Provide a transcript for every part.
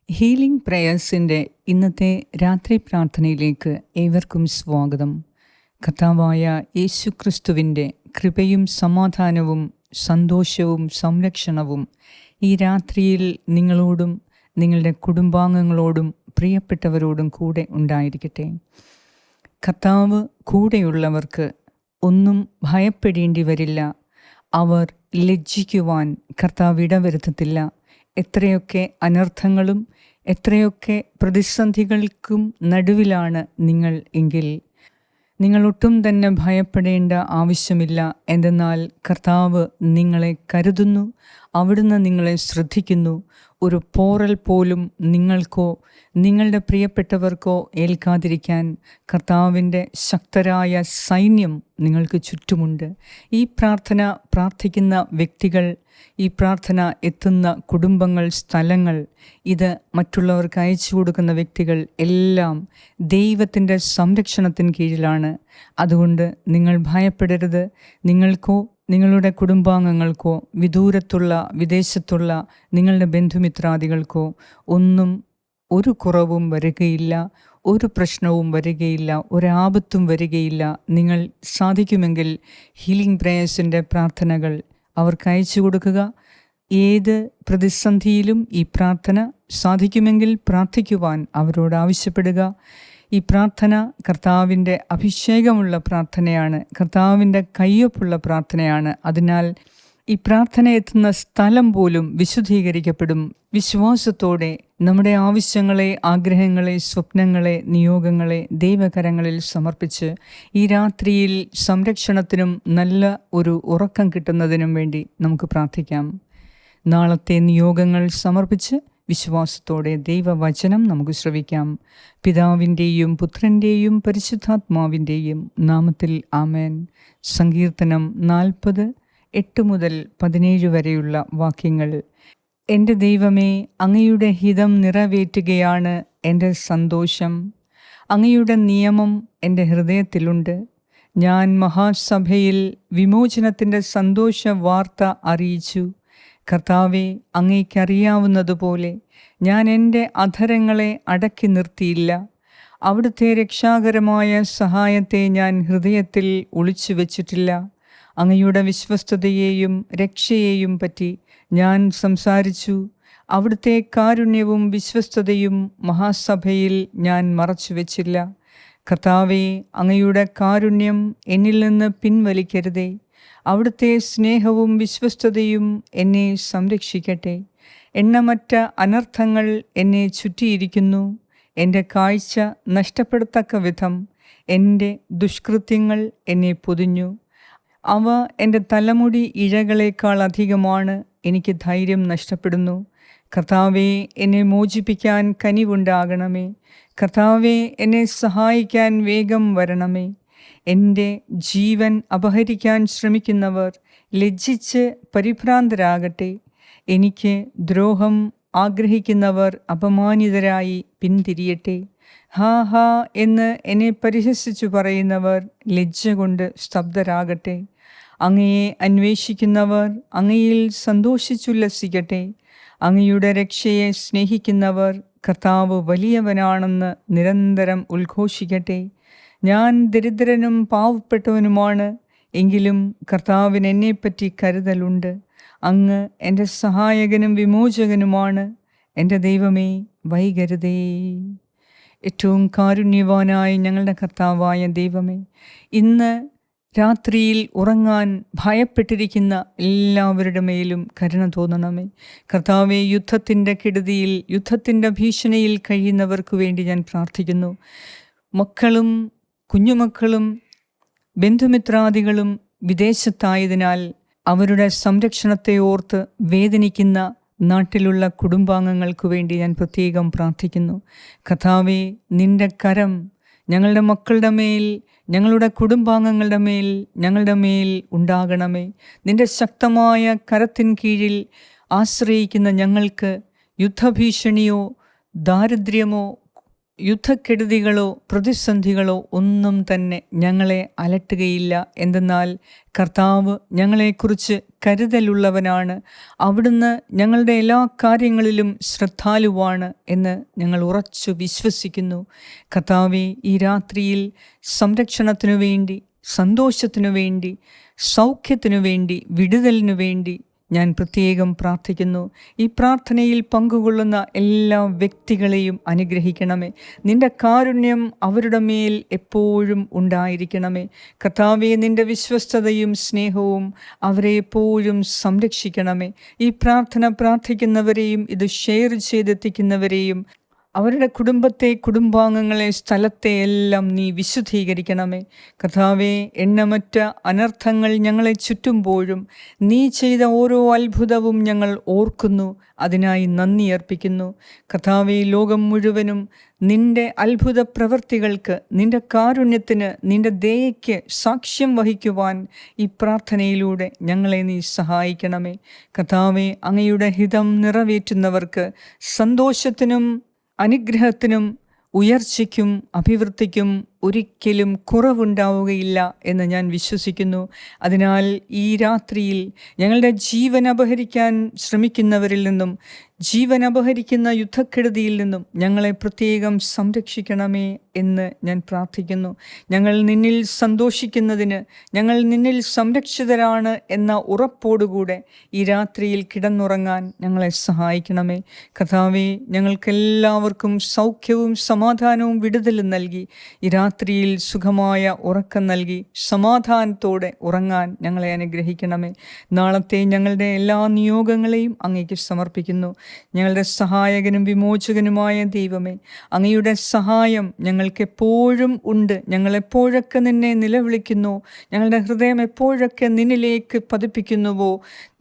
Healing പ്രേയേഴ്സിൻ്റെ ഇന്നത്തെ രാത്രി പ്രാർത്ഥനയിലേക്ക് ഏവർക്കും സ്വാഗതം. കർത്താവായ യേശുക്രിസ്തുവിൻ്റെ കൃപയും സമാധാനവും സന്തോഷവും സംരക്ഷണവും ഈ രാത്രിയിൽ നിങ്ങളോടും നിങ്ങളുടെ കുടുംബാംഗങ്ങളോടും പ്രിയപ്പെട്ടവരോടും കൂടെ ഉണ്ടായിരിക്കട്ടെ. കർത്താവ് കൂടെയുള്ളവർക്ക് ഒന്നും ഭയപ്പെടേണ്ടി വരില്ല. അവർ ലജ്ജിക്കുവാൻ കർത്താവ് ഇടവരുത്തത്തില്ല. എത്രയൊക്കെ അനർത്ഥങ്ങളും എത്രയൊക്കെ പ്രതിസന്ധികൾക്കും നടുവിലാണ് നിങ്ങൾ എങ്കിൽ നിങ്ങളൊട്ടും തന്നെ ഭയപ്പെടേണ്ട ആവശ്യമില്ല. എന്തെന്നാൽ കർത്താവ് നിങ്ങളെ കരുതുന്നു, അവിടുന്ന് നിങ്ങളെ ശ്രദ്ധിക്കുന്നു. ഒരു പോറൽ പോലും നിങ്ങൾക്കോ നിങ്ങളുടെ പ്രിയപ്പെട്ടവർക്കോ ഏൽക്കാതിരിക്കാൻ കർത്താവിൻ്റെ ശക്തരായ സൈന്യം നിങ്ങൾക്ക് ചുറ്റുമുണ്ട്. ഈ പ്രാർത്ഥന പ്രാർത്ഥിക്കുന്ന വ്യക്തികൾ, ഈ പ്രാർത്ഥന എത്തുന്ന കുടുംബങ്ങൾ, സ്ഥലങ്ങൾ, ഇത് മറ്റുള്ളവർക്ക് അയച്ചു കൊടുക്കുന്ന വ്യക്തികൾ എല്ലാം ദൈവത്തിൻ്റെ സംരക്ഷണത്തിന് കീഴിലാണ്. അതുകൊണ്ട് നിങ്ങൾ ഭയപ്പെടരുത്. നിങ്ങൾക്കോ നിങ്ങളുടെ കുടുംബാംഗങ്ങൾക്കോ വിദൂരത്തുള്ള വിദേശത്തുള്ള നിങ്ങളുടെ ബന്ധുമിത്രാദികൾക്കോ ഒന്നും ഒരു കുറവും വരികയില്ല, ഒരു പ്രശ്നവും വരികയില്ല, ഒരാപത്തും വരികയില്ല. നിങ്ങൾ സാധിക്കുമെങ്കിൽ ഹീലിംഗ് പ്രേയേഴ്സിൻ്റെ പ്രാർത്ഥനകൾ അവർക്ക് അയച്ചു കൊടുക്കുക. ഏത് പ്രതിസന്ധിയിലും ഈ പ്രാർത്ഥന സാധിക്കുമെങ്കിൽ പ്രാർത്ഥിക്കുവാൻ അവരോട് ആവശ്യപ്പെടുക. ഈ പ്രാർത്ഥന കർത്താവിൻ്റെ അഭിഷേകമുള്ള പ്രാർത്ഥനയാണ്, കർത്താവിൻ്റെ കയ്യൊപ്പുള്ള പ്രാർത്ഥനയാണ്. അതിനാൽ ഈ പ്രാർത്ഥന എത്തുന്ന സ്ഥലം പോലും വിശുദ്ധീകരിക്കപ്പെടും. വിശ്വാസത്തോടെ നമ്മുടെ ആവശ്യങ്ങളെ, ആഗ്രഹങ്ങളെ, സ്വപ്നങ്ങളെ, നിയോഗങ്ങളെ ദൈവകരങ്ങളിൽ സമർപ്പിച്ച് ഈ രാത്രിയിൽ സംരക്ഷണത്തിനും നല്ല ഒരു ഉറക്കം കിട്ടുന്നതിനും വേണ്ടി നമുക്ക് പ്രാർത്ഥിക്കാം. നാളത്തെ നിയോഗങ്ങൾ സമർപ്പിച്ച് വിശ്വാസത്തോടെ ദൈവവചനം നമുക്ക് ശ്രവിക്കാം. പിതാവിൻ്റെയും പുത്രൻ്റെയും പരിശുദ്ധാത്മാവിൻ്റെയും നാമത്തിൽ ആമേൻ. സങ്കീർത്തനം 40, 8 മുതൽ 17 വരെയുള്ള വാക്യങ്ങൾ. എൻ്റെ ദൈവമേ, അങ്ങയുടെ ഹിതം നിറവേറ്റുകയാണ് എൻ്റെ സന്തോഷം. അങ്ങയുടെ നിയമം എൻ്റെ ഹൃദയത്തിലുണ്ട്. ഞാൻ മഹാസഭയിൽ വിമോചനത്തിൻ്റെ സന്തോഷ വാർത്ത അറിയിച്ചു. കർത്താവെ, അങ്ങേക്കറിയാവുന്നതുപോലെ ഞാൻ എൻ്റെ അധരങ്ങളെ അടക്കി നിർത്തിയില്ല. അവിടുത്തെ രക്ഷാകരമായ സഹായത്തെ ഞാൻ ഹൃദയത്തിൽ ഒളിച്ചു വച്ചിട്ടില്ല. അങ്ങയുടെ വിശ്വസ്തതയെയും രക്ഷയെയും പറ്റി ഞാൻ സംസാരിച്ചു. അവിടുത്തെ കാരുണ്യവും വിശ്വസ്തതയും മഹാസഭയിൽ ഞാൻ മറച്ചു വച്ചില്ല. കർത്താവെ, അങ്ങയുടെ കാരുണ്യം എന്നിൽ നിന്ന് പിൻവലിക്കരുതേ. അവിടുത്തെ സ്നേഹവും വിശ്വസ്തതയും എന്നെ സംരക്ഷിക്കട്ടെ. എണ്ണമറ്റ അനർത്ഥങ്ങൾ എന്നെ ചുറ്റിയിരിക്കുന്നു. എൻ്റെ കാഴ്ച നഷ്ടപ്പെടത്തക്ക വിധം എൻ്റെ ദുഷ്കൃത്യങ്ങൾ എന്നെ പൊതിഞ്ഞു. അവ എൻ്റെ തലമുടി ഇഴകളേക്കാൾ അധികമാണ്. എനിക്ക് ധൈര്യം നഷ്ടപ്പെടുന്നു. കർത്താവെ, എന്നെ മോചിപ്പിക്കാൻ കനിവുണ്ടാകണമേ. കർത്താവെ, എന്നെ സഹായിക്കാൻ വേഗം വരണമേ. എൻ്റെ ജീവൻ അപഹരിക്കാൻ ശ്രമിക്കുന്നവർ ലജ്ജിച്ച് പരിഭ്രാന്തരാകട്ടെ. എനിക്ക് ദ്രോഹം ആഗ്രഹിക്കുന്നവർ അപമാനിതരായി പിന്തിരിയട്ടെ. ഹാ ഹാ എന്ന് എന്നെ പരിഹസിച്ചു പറയുന്നവർ ലജ്ജ കൊണ്ട് സ്തബ്ധരാകട്ടെ. അങ്ങയെ അന്വേഷിക്കുന്നവർ അങ്ങയിൽ സന്തോഷിച്ചുല്ലസിക്കട്ടെ. അങ്ങയുടെ രക്ഷയെ സ്നേഹിക്കുന്നവർ കർത്താവ് വലിയവനാണെന്ന് നിരന്തരം ഉദ്ഘോഷിക്കട്ടെ. ഞാൻ ദരിദ്രനും പാവപ്പെട്ടവനുമാണ്, എങ്കിലും കർത്താവിന് എന്നെപ്പറ്റി കരുതലുണ്ട്. അങ്ങ് എൻ്റെ സഹായകനും വിമോചകനുമാണ്. എൻ്റെ ദൈവമേ, വൈകരുതേ. ഏറ്റവും കാരുണ്യവാനായ ഞങ്ങളുടെ കർത്താവായ ദൈവമേ, ഇന്ന് രാത്രിയിൽ ഉറങ്ങാൻ ഭയപ്പെട്ടിരിക്കുന്ന എല്ലാവരുടെ മേലും കരുണ തോന്നണമേ. കർത്താവെ, യുദ്ധത്തിൻ്റെ കെടുതിയിൽ, യുദ്ധത്തിൻ്റെ ഭീഷണിയിൽ കഴിയുന്നവർക്ക് വേണ്ടി ഞാൻ പ്രാർത്ഥിക്കുന്നു. മക്കളും കുഞ്ഞുമക്കളും ബന്ധുമിത്രാദികളും വിദേശത്തായതിനാൽ അവരുടെ സംരക്ഷണത്തെ ഓർത്ത് വേദനിക്കുന്ന നാട്ടിലുള്ള കുടുംബാംഗങ്ങൾക്ക് വേണ്ടി ഞാൻ പ്രത്യേകം പ്രാർത്ഥിക്കുന്നു. കർത്താവേ, നിൻ്റെ കരം ഞങ്ങളുടെ മക്കളുടെ മേൽ, ഞങ്ങളുടെ കുടുംബാംഗങ്ങളുടെ മേൽ, ഞങ്ങളുടെ മേൽ ഉണ്ടാകണമേ. നിൻ്റെ ശക്തമായ കരത്തിൻ കീഴിൽ ആശ്രയിക്കുന്ന ഞങ്ങൾക്ക് യുദ്ധഭീഷണിയോ ദാരിദ്ര്യമോ യുദ്ധക്കെടുതികളോ പ്രതിസന്ധികളോ ഒന്നും തന്നെ ഞങ്ങളെ അലട്ടുകയില്ല. എന്തെന്നാൽ കർത്താവ് ഞങ്ങളെക്കുറിച്ച് കരുതലുള്ളവനാണ്. അവിടുന്ന് ഞങ്ങളുടെ എല്ലാ കാര്യങ്ങളിലും ശ്രദ്ധാലുവാണ് എന്ന് ഞങ്ങൾ ഉറച്ചു വിശ്വസിക്കുന്നു. കർത്താവെ, ഈ രാത്രിയിൽ സംരക്ഷണത്തിനു വേണ്ടി, സന്തോഷത്തിനു വേണ്ടി, സൗഖ്യത്തിനു വേണ്ടി, വിടുതലിനു വേണ്ടി ഞാൻ പ്രത്യേകം പ്രാർത്ഥിക്കുന്നു. ഈ പ്രാർത്ഥനയിൽ പങ്കുകൊള്ളുന്ന എല്ലാ വ്യക്തികളെയും അനുഗ്രഹിക്കണമേ. നിന്റെ കാരുണ്യം അവരുടെ മേൽ എപ്പോഴും ഉണ്ടായിരിക്കണമേ. കർത്താവേ, നിന്റെ വിശ്വസ്തതയും സ്നേഹവും അവരെ എപ്പോഴും സംരക്ഷിക്കണമേ. ഈ പ്രാർത്ഥന പ്രാർത്ഥിക്കുന്നവരെയും ഇത് ഷെയർ ചെയ്തെത്തിക്കുന്നവരെയും അവരുടെ കുടുംബത്തെ, കുടുംബാംഗങ്ങളെ, സ്ഥലത്തെ എല്ലാം നീ വിശുദ്ധീകരിക്കണമേ. കർത്താവേ, എണ്ണമറ്റ അനർത്ഥങ്ങൾ ഞങ്ങളെ ചുറ്റുമ്പോഴും നീ ചെയ്ത ഓരോ അത്ഭുതവും ഞങ്ങൾ ഓർക്കുന്നു. അതിനായി നന്ദി അർപ്പിക്കുന്നു. കർത്താവേ, ലോകം മുഴുവനും നിന്റെ അത്ഭുത പ്രവൃത്തികൾക്ക്, നിന്റെ കാരുണ്യത്തിന്, നിന്റെ ദയയ്ക്ക് സാക്ഷ്യം വഹിക്കുവാൻ ഈ പ്രാർത്ഥനയിലൂടെ ഞങ്ങളെ നീ സഹായിക്കണമേ. കർത്താവേ, അങ്ങയുടെ ഹിതം നിറവേറ്റുന്നവർക്ക് സന്തോഷത്തിനും അനുഗ്രഹത്തിനും ഉയർച്ചയ്ക്കും അഭിവൃദ്ധിക്കും ഒരിക്കലും കുറവുണ്ടാവുകയില്ല എന്ന് ഞാൻ വിശ്വസിക്കുന്നു. അതിനാൽ ഈ രാത്രിയിൽ ഞങ്ങളുടെ ജീവൻ അപഹരിക്കാൻ ശ്രമിക്കുന്നവരിൽ നിന്നും, ജീവൻ അപഹരിക്കുന്ന യുദ്ധക്കെടുതിയിൽ നിന്നും ഞങ്ങളെ പ്രത്യേകം സംരക്ഷിക്കണമേ എന്ന് ഞാൻ പ്രാർത്ഥിക്കുന്നു. ഞങ്ങൾ നിന്നിൽ സന്തോഷിക്കുന്നതിന്, ഞങ്ങൾ നിന്നിൽ സംരക്ഷിതരാണ് എന്ന ഉറപ്പോടുകൂടെ ഈ രാത്രിയിൽ കിടന്നുറങ്ങാൻ ഞങ്ങളെ സഹായിക്കണമേ. കർത്താവേ, ഞങ്ങൾക്കെല്ലാവർക്കും സൗഖ്യവും സമാധാനവും വിടുതലും നൽകി ഈ രാത്രിയിൽ സുഖമായ ഉറക്കം നൽകി സമാധാനത്തോടെ ഉറങ്ങാൻ ഞങ്ങളെ അനുഗ്രഹിക്കണമേ. നാളത്തെ ഞങ്ങളുടെ എല്ലാ നിയോഗങ്ങളെയും അങ്ങേക്ക് സമർപ്പിക്കുന്നു. ഞങ്ങളുടെ സഹായകനും വിമോചകനുമായ ദൈവമേ, അങ്ങയുടെ സഹായം ഞങ്ങൾക്കെപ്പോഴും ഉണ്ട്. ഞങ്ങളെപ്പോഴൊക്കെ നിന്നെ നിലവിളിക്കുന്നു, ഞങ്ങളുടെ ഹൃദയം എപ്പോഴൊക്കെ നിന്നിലേക്ക് പതിപ്പിക്കുന്നുവോ,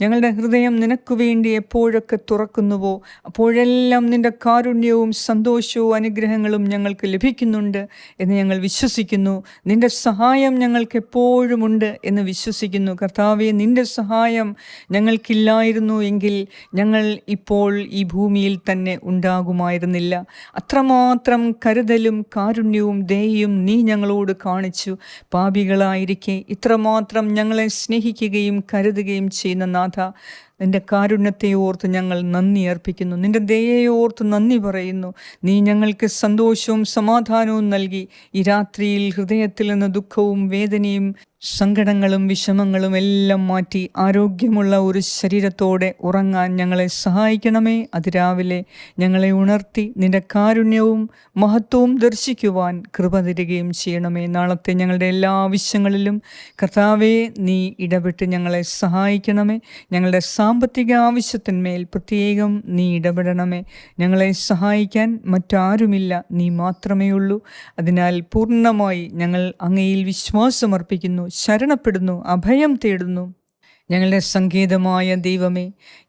ഞങ്ങളുടെ ഹൃദയം നിനക്കു വേണ്ടി എപ്പോഴൊക്കെ തുറക്കുന്നുവോ, അപ്പോഴെല്ലാം നിന്റെ കാരുണ്യവും സന്തോഷവും അനുഗ്രഹങ്ങളും ഞങ്ങൾക്ക് ലഭിക്കുന്നുണ്ട് എന്ന് ഞങ്ങൾ വിശ്വസിക്കുന്നു. നിന്റെ സഹായം ഞങ്ങൾക്ക് എപ്പോഴും ഉണ്ട് എന്ന് വിശ്വസിക്കുന്നു. കർത്താവേ, നിന്റെ സഹായം ഞങ്ങൾക്കില്ലായിരുന്നു എങ്കിൽ ഞങ്ങൾ ഇപ്പോൾ ഈ ഭൂമിയിൽ തന്നെ ഉണ്ടാകുമായിരുന്നില്ല. അത്രമാത്രം കരുതലും കാരുണ്യവും ദയയും നീ ഞങ്ങളോട് കാണിച്ചു. പാപികളായിരിക്കെ ഇത്രമാത്രം ഞങ്ങളെ സ്നേഹിക്കുകയും കരുതുകയും ചെയ്യുന്ന നാഥ, നിന്റെ കാരുണ്യത്തെ ഓർത്ത് ഞങ്ങൾ നന്ദി അർപ്പിക്കുന്നു. നിന്റെ ദയയെ ഓർത്ത് നന്ദി പറയുന്നു. നീ ഞങ്ങൾക്ക് സന്തോഷവും സമാധാനവും നൽകി ഈ രാത്രിയിൽ ഹൃദയത്തിൽ നിന്ന് ദുഃഖവും വേദനയും സങ്കടങ്ങളും വിഷമങ്ങളും എല്ലാം മാറ്റി ആരോഗ്യമുള്ള ഒരു ശരീരത്തോടെ ഉറങ്ങാൻ ഞങ്ങളെ സഹായിക്കണമേ. അതിരാവിലെ ഞങ്ങളെ ഉണർത്തി നിന്റെ കാരുണ്യവും മഹത്വവും ദർശിക്കുവാൻ കൃപ തരികയും ചെയ്യണമേ. നാളത്തെ ഞങ്ങളുടെ എല്ലാ ആവശ്യങ്ങളിലും കർത്താവേ, നീ ഇടപെട്ട് ഞങ്ങളെ സഹായിക്കണമേ. ഞങ്ങളുടെ സാമ്പത്തിക ആവശ്യത്തിന്മേൽ പ്രത്യേകം നീ ഇടപെടണമേ. ഞങ്ങളെ സഹായിക്കാൻ മറ്റാരുമില്ല, നീ മാത്രമേ ഉള്ളൂ. അതിനാൽ പൂർണ്ണമായി ഞങ്ങൾ അങ്ങയിൽ വിശ്വാസമർപ്പിക്കുന്നു, ശരണപ്പെടുന്നു, അഭയം തേടുന്നു. ഞങ്ങളുടെ സങ്കേതമായ ദൈവമേ,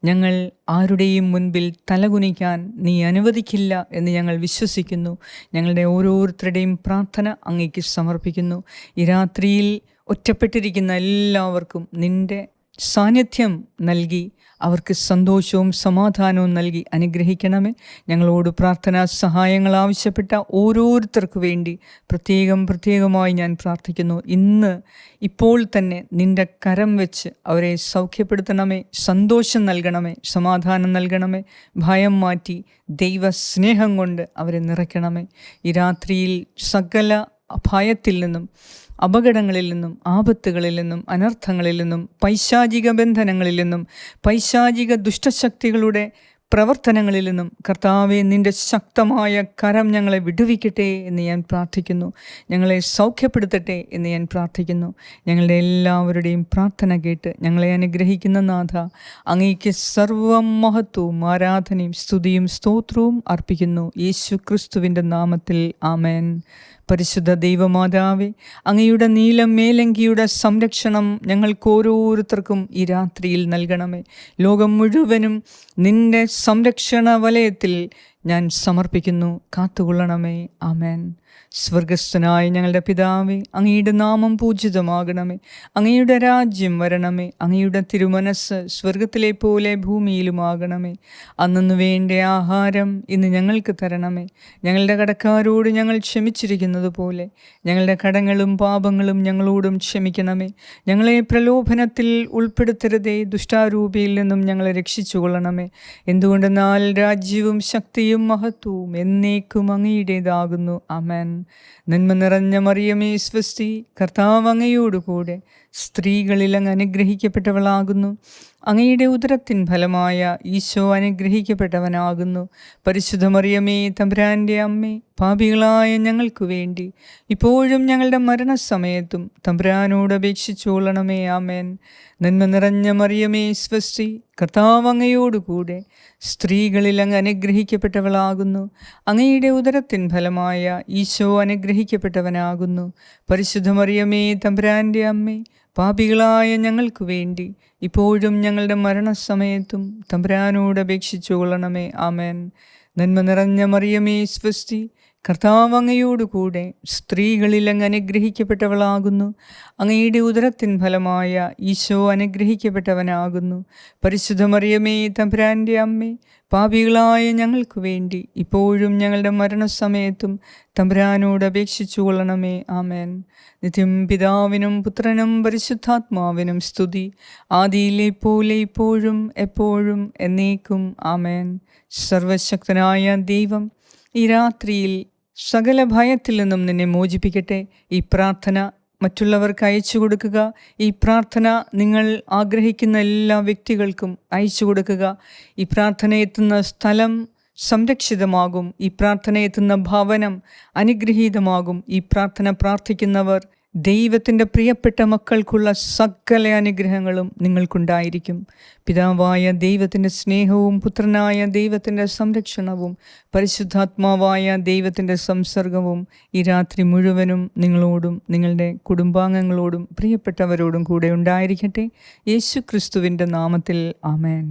ഞങ്ങൾ ആരുടെയും മുൻപിൽ തലകുനിക്കാൻ നീ അനുവദിക്കില്ല എന്ന് ഞങ്ങൾ വിശ്വസിക്കുന്നു. ഞങ്ങളുടെ ഓരോരുത്തരുടെയും പ്രാർത്ഥന അങ്ങേക്ക് സമർപ്പിക്കുന്നു. ഈ രാത്രിയിൽ ഒറ്റപ്പെട്ടിരിക്കുന്ന എല്ലാവർക്കും നിന്റെ സാന്നിധ്യം നൽകി അവർക്ക് സന്തോഷവും സമാധാനവും നൽകി അനുഗ്രഹിക്കണമേ. ഞങ്ങളോട് പ്രാർത്ഥനാ സഹായങ്ങൾ ആവശ്യപ്പെട്ട ഓരോരുത്തർക്കു വേണ്ടി പ്രത്യേകമായി ഞാൻ പ്രാർത്ഥിക്കുന്നു. ഇപ്പോൾ തന്നെ നിന്റെ കരം വെച്ച് അവരെ സൗഖ്യപ്പെടുത്തണമേ, സന്തോഷം നൽകണമേ, സമാധാനം നൽകണമേ. ഭയം മാറ്റി ദൈവസ്നേഹം കൊണ്ട് അവരെ നിറയ്ക്കണമേ. ഈ രാത്രിയിൽ സകല ഭയത്തിൽ നിന്നും, അപകടങ്ങളിൽ നിന്നും, ആപത്തുകളിൽ നിന്നും, അനർത്ഥങ്ങളിൽ നിന്നും, പൈശാചിക ബന്ധനങ്ങളിൽ നിന്നും, പൈശാചിക ദുഷ്ടശക്തികളുടെ പ്രവർത്തനങ്ങളിൽ നിന്നും കർത്താവെ, നിൻ്റെ ശക്തമായ കരം ഞങ്ങളെ വിടുവിക്കട്ടെ എന്ന് ഞാൻ പ്രാർത്ഥിക്കുന്നു. ഞങ്ങളെ സൗഖ്യപ്പെടുത്തട്ടെ എന്ന് ഞാൻ പ്രാർത്ഥിക്കുന്നു. ഞങ്ങളുടെ എല്ലാവരുടെയും പ്രാർത്ഥന കേട്ട് ഞങ്ങളെ അനുഗ്രഹിക്കുന്ന നാഥ, അങ്ങേക്ക് സർവ്വ മഹത്വവും ആരാധനയും സ്തുതിയും സ്തോത്രവും അർപ്പിക്കുന്നു. യേശു ക്രിസ്തുവിൻ്റെ നാമത്തിൽ ആമേൻ. പരിശുദ്ധ ദൈവമാതാവേ, അങ്ങയുടെ നീലം മേലങ്കിയുടെ സംരക്ഷണം ഞങ്ങൾക്ക് ഓരോരുത്തർക്കും ഈ രാത്രിയിൽ നൽകണമേ. ലോകം മുഴുവനും നിന്റെ സംരക്ഷണ വലയത്തിൽ ഞാൻ സമർപ്പിക്കുന്നു. കാത്തുകൊള്ളണമേ. ആമേൻ. സ്വർഗസ്ഥനായ ഞങ്ങളുടെ പിതാവേ, അങ്ങയുടെ നാമം പൂജിതമാകണമേ. അങ്ങയുടെ രാജ്യം വരണമേ. അങ്ങയുടെ തിരുമനസ്സ് സ്വർഗത്തിലെ പോലെ ഭൂമിയിലുമാകണമേ. അന്നു വേണ്ട ആഹാരം ഇന്ന് ഞങ്ങൾക്ക് തരണമേ. ഞങ്ങളുടെ കടക്കാരോട് ഞങ്ങൾ ക്ഷമിച്ചിരിക്കുന്നത് പോലെ ഞങ്ങളുടെ കടങ്ങളും പാപങ്ങളും ഞങ്ങളോടും ക്ഷമിക്കണമേ. ഞങ്ങളെ പ്രലോഭനത്തിൽ ഉൾപ്പെടുത്തരുതേ, ദുഷ്ടാരൂപിയിൽ നിന്നും ഞങ്ങളെ രക്ഷിച്ചുകൊള്ളണമേ. എന്തുകൊണ്ടെന്നാൽ രാജ്യവും ശക്തിയും മഹത്വവും എന്നേക്കും അങ്ങയുടേതാകുന്നു. ആമേൻ. നന്മ നിറഞ്ഞ മറിയമേ സ്വസ്തി, കർത്താവ് അങ്ങയോടുകൂടെ സ്ത്രീകളിൽ അങ്ങ് അനുഗ്രഹിക്കപ്പെട്ടവളാകുന്നു. അങ്ങയുടെ ഉദരത്തിൻ ഫലമായ ഈശോ അനുഗ്രഹിക്കപ്പെട്ടവനാകുന്നു. പരിശുദ്ധ മറിയമേ, തമ്പുരാൻ്റെ അമ്മേ, പാപികളായ ഞങ്ങൾക്ക് വേണ്ടി ഇപ്പോഴും ഞങ്ങളുടെ മരണസമയത്തും തമ്പുരാനോട് അപേക്ഷിച്ചുകൊള്ളണമേ. ആമേൻ. നന്മ നിറഞ്ഞ മറിയമേ സ്വസ്തി, കർത്താവ് അങ്ങയോടുകൂടെ സ്ത്രീകളിൽ അങ്ങ് അനുഗ്രഹിക്കപ്പെട്ടവളാകുന്നു. അങ്ങയുടെ ഉദരത്തിൻ ഫലമായ ഈശോ അനുഗ്രഹിക്കപ്പെട്ടവനാകുന്നു. പരിശുദ്ധ മറിയമേ, തമ്പുരാൻ്റെ അമ്മേ, പാപികളായ ഞങ്ങൾക്ക് വേണ്ടി ഇപ്പോഴും ഞങ്ങളുടെ മരണസമയത്തും തമ്പുരാനോട് അപേക്ഷിച്ചുകൊള്ളണമേ. ആമേൻ. നന്മ നിറഞ്ഞ മറിയമേ സ്വസ്തി, കർത്താവ് അങ്ങയോടുകൂടെ സ്ത്രീകളിൽ അങ്ങ് അനുഗ്രഹിക്കപ്പെട്ടവളാകുന്നു. അങ്ങയുടെ ഉദരത്തിൻ ഫലമായ ഈശോ അനുഗ്രഹിക്കപ്പെട്ടവനാകുന്നു. പരിശുദ്ധ മറിയമേ, തമ്പുരാൻ്റെ അമ്മേ, പാപികളായ ഞങ്ങൾക്ക് വേണ്ടി ഇപ്പോഴും ഞങ്ങളുടെ മരണസമയത്തും തമ്പുരാനോട് അപേക്ഷിച്ചുകൊള്ളണമേ. ആമേൻ. നിത്യം പിതാവിനും പുത്രനും പരിശുദ്ധാത്മാവിനും സ്തുതി, ആദിയിലെ പോലെ ഇപ്പോഴും എപ്പോഴും എന്നേക്കും. ആമേൻ. സർവശക്തനായ ദൈവം ഈ രാത്രിയിൽ സകല ഭയത്തിൽ നിന്നും നിന്നെ മോചിപ്പിക്കട്ടെ. ഈ പ്രാർത്ഥന മറ്റുള്ളവർക്ക് അയച്ചു കൊടുക്കുക. ഈ പ്രാർത്ഥന നിങ്ങൾ ആഗ്രഹിക്കുന്ന എല്ലാ വ്യക്തികൾക്കും അയച്ചു കൊടുക്കുക. ഈ പ്രാർത്ഥന എത്തുന്ന സ്ഥലം സംരക്ഷിതമാകും. ഈ പ്രാർത്ഥന എത്തുന്ന ഭവനം അനുഗ്രഹീതമാകും. ഈ പ്രാർത്ഥന പ്രാർത്ഥിക്കുന്നവർ ദൈവത്തിൻ്റെ പ്രിയപ്പെട്ട മക്കൾക്കുള്ള സകല അനുഗ്രഹങ്ങളും നിങ്ങൾക്കുണ്ടായിരിക്കും. പിതാവായ ദൈവത്തിൻ്റെ സ്നേഹവും പുത്രനായ ദൈവത്തിൻ്റെ സംരക്ഷണവും പരിശുദ്ധാത്മാവായ ദൈവത്തിൻ്റെ സംസർഗവും ഈ രാത്രി മുഴുവനും നിങ്ങളോടും നിങ്ങളുടെ കുടുംബാംഗങ്ങളോടും പ്രിയപ്പെട്ടവരോടും കൂടെ ഉണ്ടായിരിക്കട്ടെ. യേശു ക്രിസ്തുവിൻ്റെ നാമത്തിൽ. ആമേൻ.